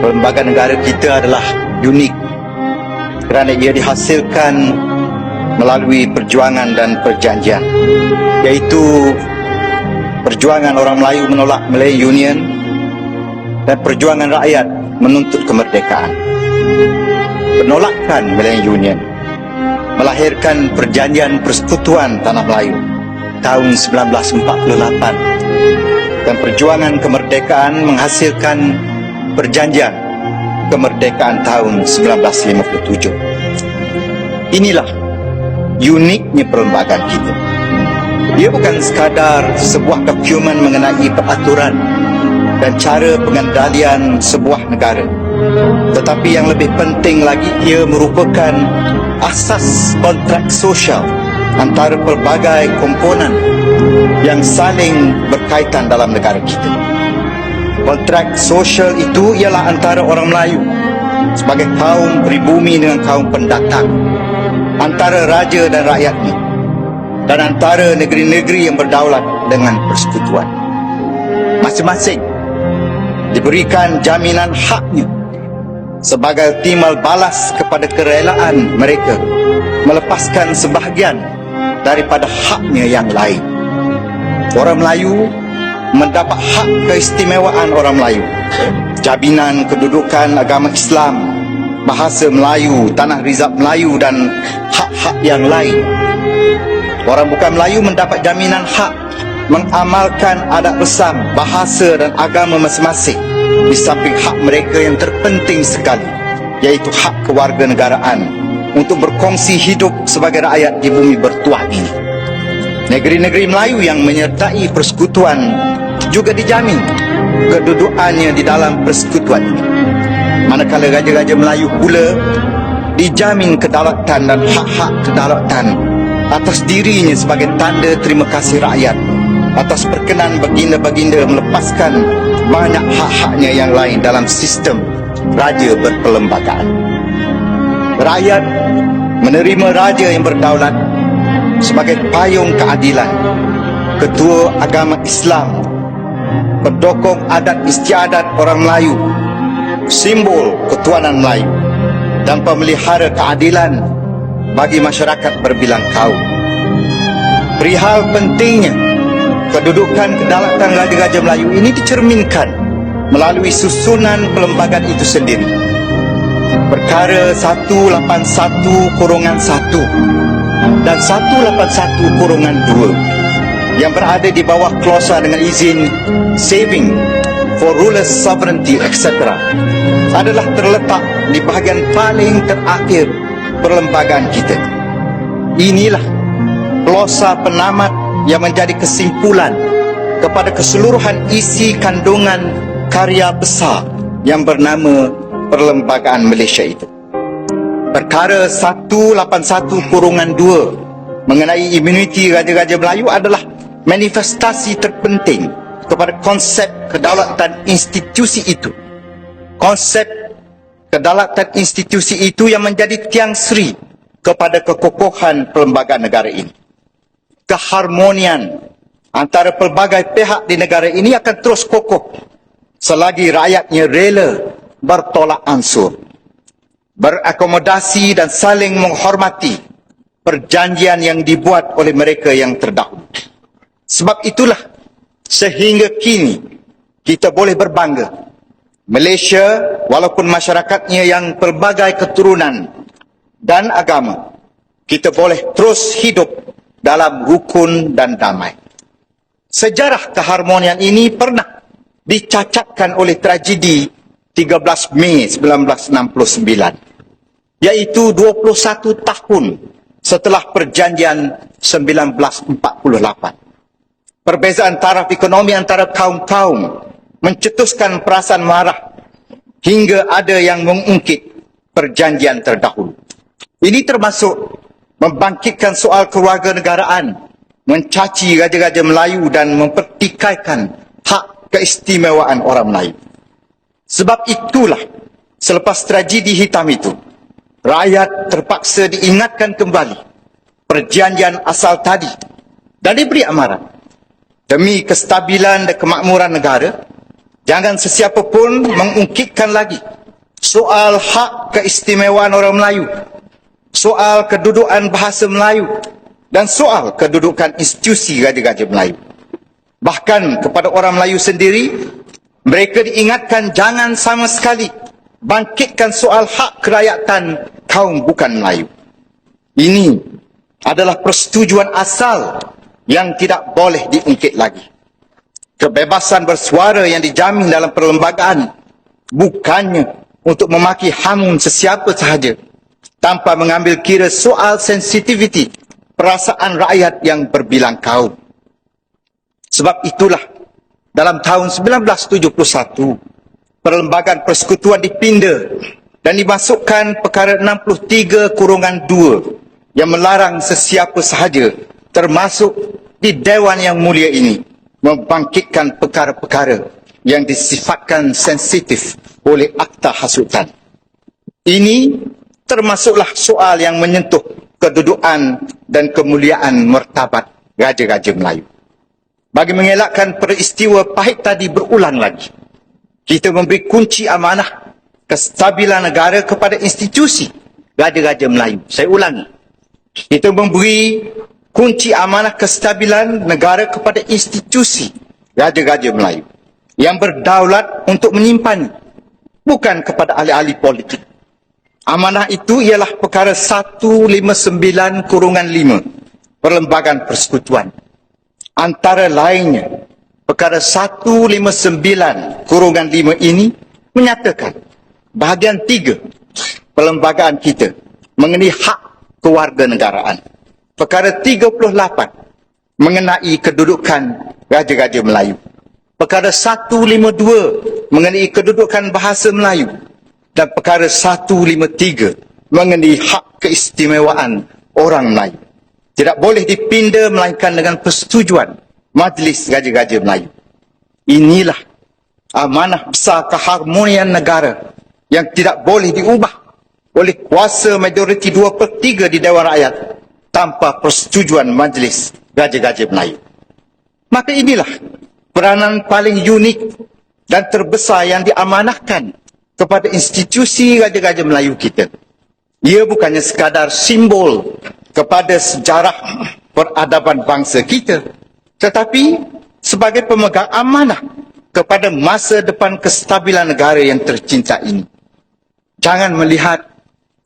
Perlembagaan negara kita adalah unik kerana ia dihasilkan melalui perjuangan dan perjanjian, iaitu perjuangan orang Melayu menolak Malay Union dan perjuangan rakyat menuntut kemerdekaan. Penolakan Malay Union melahirkan perjanjian persekutuan Tanah Melayu tahun 1948 dan perjuangan kemerdekaan menghasilkan perjanjian kemerdekaan tahun 1957. Inilah uniknya perlembagaan kita. Ia bukan sekadar sebuah dokumen mengenai peraturan dan cara pengendalian sebuah negara, tetapi yang lebih penting lagi, ia merupakan asas kontrak sosial antara pelbagai komponen yang saling berkaitan dalam negara kita. Kontrak sosial itu ialah antara orang Melayu sebagai kaum pribumi dengan kaum pendatang, antara raja dan rakyatnya, dan antara negeri-negeri yang berdaulat dengan persekutuan. Masing-masing diberikan jaminan haknya sebagai timbal balas kepada kerelaan mereka melepaskan sebahagian daripada haknya yang lain. Orang Melayu mendapat hak keistimewaan orang Melayu, jaminan kedudukan agama Islam, bahasa Melayu, tanah rizab Melayu dan hak-hak yang lain. Orang bukan Melayu mendapat jaminan hak mengamalkan adat resam, bahasa dan agama masing-masing, di samping hak mereka yang terpenting sekali, iaitu hak kewarganegaraan untuk berkongsi hidup sebagai rakyat di bumi bertuah ini. Negeri-negeri Melayu yang menyertai persekutuan juga dijamin kedudukannya di dalam persekutuan ini, manakala raja-raja Melayu pula dijamin kedaulatan dan hak-hak kedaulatan atas dirinya sebagai tanda terima kasih rakyat atas perkenan baginda-baginda melepaskan banyak hak-haknya yang lain dalam sistem raja berperlembagaan. Rakyat menerima raja yang berdaulat sebagai payung keadilan, ketua agama Islam, pendokong adat istiadat orang Melayu, simbol ketuanan Melayu, dan pemelihara keadilan bagi masyarakat berbilang kaum. Perihal pentingnya kedudukan kedaulatan raja-raja Melayu ini dicerminkan melalui susunan perlembagaan itu sendiri. Perkara 181-1 dan 181-2 yang berada di bawah klausa dengan izin saving for rulers sovereignty etc. adalah terletak di bahagian paling terakhir perlembagaan kita. Inilah klausa penamat yang menjadi kesimpulan kepada keseluruhan isi kandungan karya besar yang bernama Perlembagaan Malaysia itu. Perkara 181-2 mengenai imuniti raja-raja Melayu adalah manifestasi terpenting kepada konsep kedaulatan institusi itu. Konsep kedaulatan institusi itu yang menjadi tiang seri kepada kekokohan perlembagaan negara ini. Keharmonian antara pelbagai pihak di negara ini akan terus kokoh selagi rakyatnya rela bertolak ansur, berakomodasi dan saling menghormati perjanjian yang dibuat oleh mereka yang terdahulu. Sebab itulah sehingga kini kita boleh berbangga, Malaysia walaupun masyarakatnya yang pelbagai keturunan dan agama, kita boleh terus hidup dalam rukun dan damai. Sejarah keharmonian ini pernah dicacatkan oleh tragedi 13 Mei 1969, iaitu 21 tahun setelah perjanjian 1948. Perbezaan taraf ekonomi antara kaum-kaum mencetuskan perasaan marah hingga ada yang mengungkit perjanjian terdahulu. Ini termasuk membangkitkan soal kewarganegaraan, mencaci raja-raja Melayu dan mempertikaikan hak keistimewaan orang Melayu. Sebab itulah, selepas tragedi hitam itu, rakyat terpaksa diingatkan kembali perjanjian asal tadi dan diberi amaran. Demi kestabilan dan kemakmuran negara, jangan sesiapa pun mengungkitkan lagi soal hak keistimewaan orang Melayu, soal kedudukan bahasa Melayu, dan soal kedudukan institusi Raja-Raja Melayu. Bahkan kepada orang Melayu sendiri, mereka diingatkan jangan sama sekali bangkitkan soal hak kerakyatan kaum bukan Melayu. Ini adalah persetujuan asal yang tidak boleh diungkit lagi. Kebebasan bersuara yang dijamin dalam perlembagaan bukannya untuk memaki hamun sesiapa sahaja tanpa mengambil kira soal sensitiviti perasaan rakyat yang berbilang kaum. Sebab itulah dalam tahun 1971 Perlembagaan Persekutuan dipinda dan dimasukkan perkara 63/2 yang melarang sesiapa sahaja termasuk di Dewan yang mulia ini membangkitkan perkara-perkara yang disifatkan sensitif oleh akta hasutan. Ini termasuklah soal yang menyentuh kedudukan dan kemuliaan martabat Raja-Raja Melayu. Bagi mengelakkan peristiwa pahit tadi berulang lagi, kita memberi kunci amanah kestabilan negara kepada institusi Raja-Raja Melayu. Saya ulangi. Kita memberi kunci amanah kestabilan negara kepada institusi Raja-Raja Melayu yang berdaulat untuk menyimpan, bukan kepada ahli-ahli politik. Amanah itu ialah perkara 159/5 Perlembagaan Persekutuan. Antara lainnya, perkara 159/5 ini menyatakan bahagian 3 perlembagaan kita mengenai hak kewarganegaraan. Perkara 38 mengenai kedudukan Raja-Raja Melayu. Perkara 152 mengenai kedudukan bahasa Melayu. Dan perkara 153 mengenai hak keistimewaan orang Melayu. Tidak boleh dipinda melainkan dengan persetujuan Majlis Raja-Raja Melayu. Inilah amanah besar keharmonian negara yang tidak boleh diubah oleh kuasa majoriti 2/3 di Dewan Rakyat tanpa persetujuan Majlis Raja-Raja Melayu. Maka inilah peranan paling unik dan terbesar yang diamanahkan kepada institusi Raja-Raja Melayu kita. Ia bukannya sekadar simbol kepada sejarah peradaban bangsa kita, tetapi sebagai pemegang amanah kepada masa depan kestabilan negara yang tercinta ini. Jangan melihat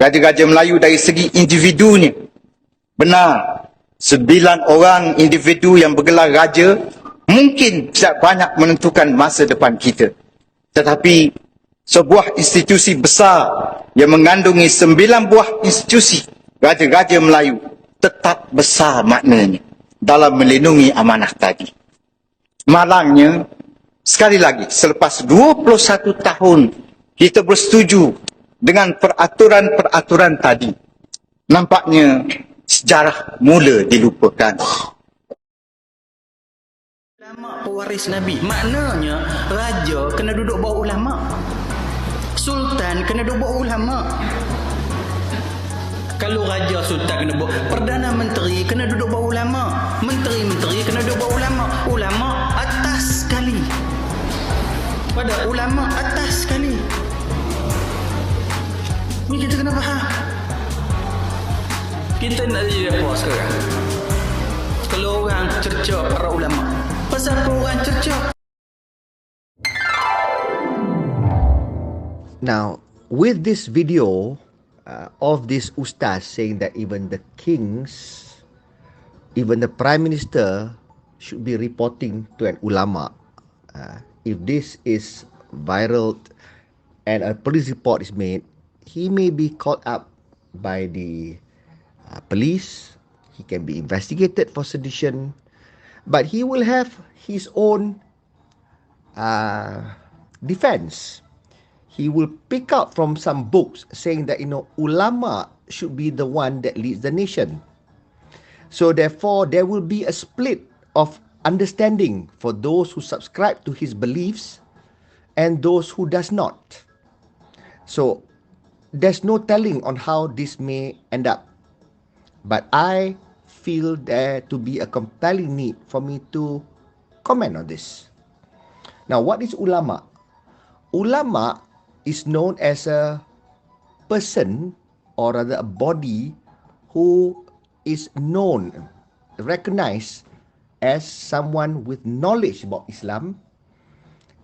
Raja-Raja Melayu dari segi individunya. Benar, 9 orang individu yang bergelar raja mungkin tidak banyak menentukan masa depan kita. Tetapi sebuah institusi besar yang mengandungi 9 buah institusi Raja-Raja Melayu tetap besar maknanya dalam melindungi amanah tadi. Malangnya, sekali lagi, selepas 21 tahun kita bersetuju dengan peraturan-peraturan tadi, nampaknya sejarah mula dilupakan. Ulama pewaris Nabi, maknanya raja kena duduk bawah ulama, sultan kena duduk bawah ulama. Kalau raja sultan kena bawah, perdana menteri kena duduk bawah ulama, menteri-menteri kena duduk bawah ulama. Ulama atas sekali, pada ulama atas sekali. Ni kita kena faham. Kita nak jadi apa sekarang? Kalau orang cerca para ulama, pasal apa orang cerca? Now, with this video of this ustaz saying that even the kings, even the prime minister should be reporting to an ulama, if this is viral and a police report is made, he may be caught up by the police. He can be investigated for sedition, but he will have his own defense. He will pick out from some books saying that, ulama should be the one that leads the nation. So therefore, there will be a split of understanding for those who subscribe to his beliefs and those who does not. So there's no telling on how this may end up. But I feel there to be a compelling need for me to comment on this. Now, what is ulama? Ulama is known as a person, or rather a body, who is known, recognized as someone with knowledge about Islam,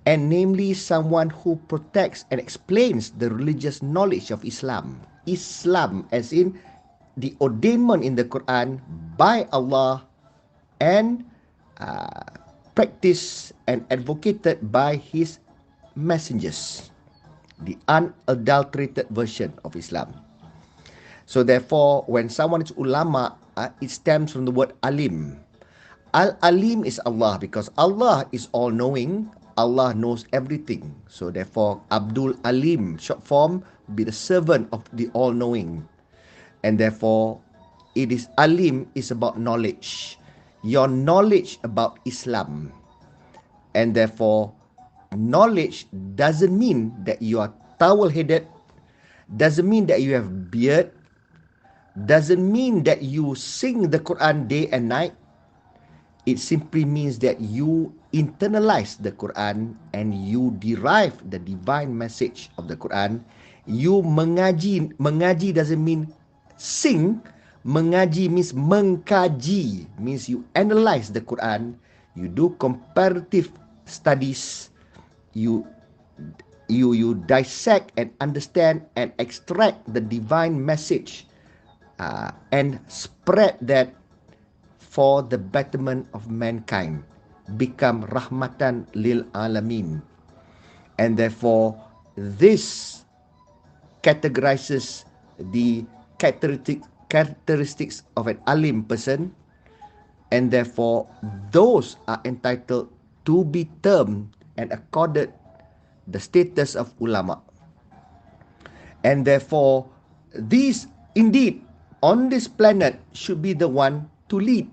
and namely someone who protects and explains the religious knowledge of Islam. Islam as in the ordainment in the Quran by Allah and practiced and advocated by his messengers. The unadulterated version of Islam. So therefore, when someone is ulama, it stems from the word alim. Al-alim is Allah, because Allah is all-knowing. Allah knows everything. So therefore, Abdul Alim, short form, be the servant of the all-knowing. And therefore, it is alim is about knowledge. Your knowledge about Islam. And therefore, knowledge doesn't mean that you are towel-headed, doesn't mean that you have beard, doesn't mean that you sing the Quran day and night. It simply means that you internalize the Quran and you derive the divine message of the Quran. You mengaji doesn't mean sing. Mengaji means mengkaji, means you analyze the Quran, you do comparative studies, you dissect and understand and extract the divine message and spread that for the betterment of mankind, become rahmatan lil alamin. And therefore, this categorizes the characteristics of an alim person, and therefore those are entitled to be termed and accorded the status of ulama. And therefore, these indeed on this planet should be the one to lead,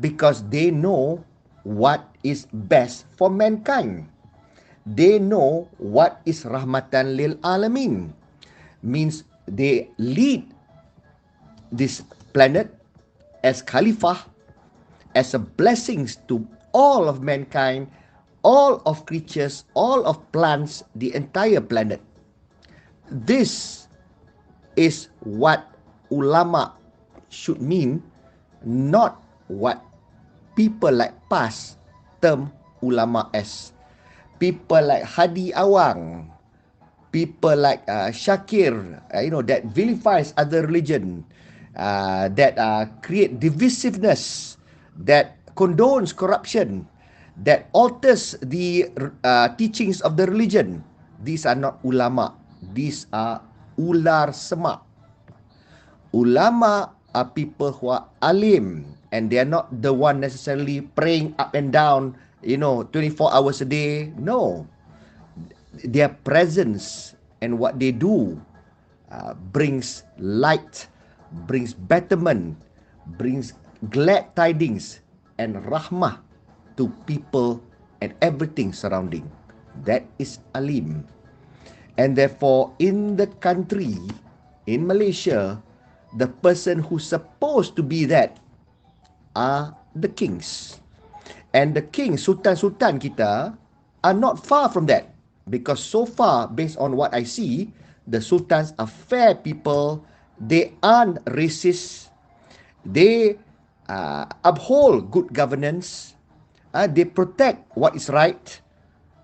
because they know what is best for mankind. They know what is rahmatan lil alamin, means they lead this planet as khalifah, as a blessings to all of mankind, all of creatures, all of plants, the entire planet. This is what ulama should mean, not what people like past term ulama as. People like Hadi Awang, people like Shakir, that vilifies other religion, that create divisiveness, that condones corruption, that alters the teachings of the religion. These are not ulama. These are ular semak. Ulama are people who are alim, and they are not the one necessarily praying up and down, 24 hours a day. No. Their presence and what they do brings light, brings betterment, brings glad tidings and rahmah to people and everything surrounding. That is alim. And therefore, in the country, in Malaysia, the person who's supposed to be that are the kings. And the kings, sultan-sultan kita, are not far from that. Because so far, based on what I see, the sultans are fair people. They aren't racist. They uphold good governance. They protect what is right.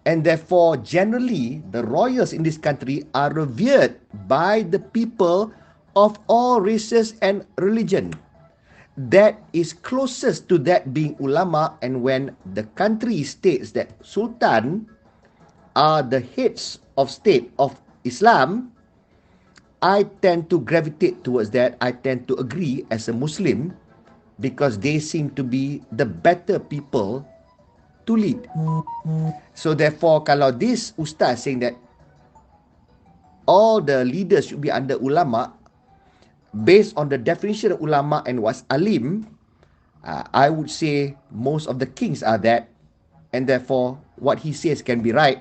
And therefore, generally, the royals in this country are revered by the people of all races and religion. That is closest to that being ulama. And when the country states that sultan are the heads of state of Islam, I tend to gravitate towards that. I tend to agree as a Muslim, because they seem to be the better people to lead. So therefore, kalau this ustaz saying that all the leaders should be under ulama, based on the definition of ulama and what's alim, I would say most of the kings are that, and therefore what he says can be right.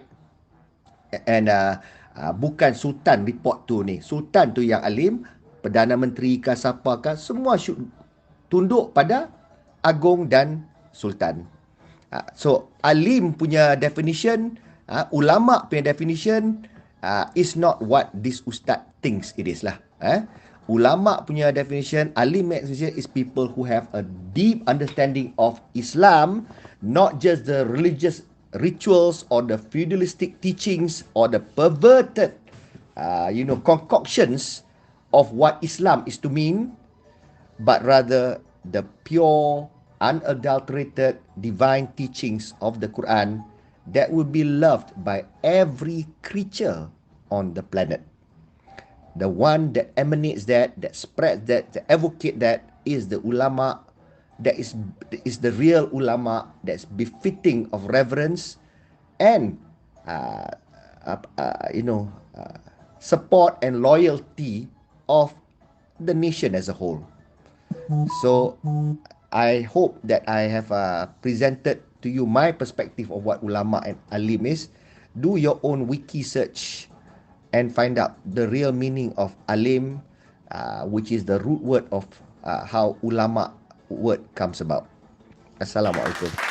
And bukan sultan report tu ni. Sultan tu yang alim, Perdana Menteri ke siapa ke, semua should tunduk pada agung dan sultan. So alim punya definition, ulama punya definition, is not what this ustaz thinks it is lah. Ulama punya definition, alim definition is people who have a deep understanding of Islam, not just the religious rituals or the feudalistic teachings or the perverted, concoctions of what Islam is to mean, but rather the pure, unadulterated, divine teachings of the Quran that will be loved by every creature on the planet. The one that emanates that spreads that advocate that is the ulama, that is the real ulama that's befitting of reverence and support and loyalty of the nation as a whole. So I hope that I have presented to you my perspective of what ulama and alim is. Do your own wiki search and find out the real meaning of alim, which is the root word of how ulama word comes about. Assalamualaikum.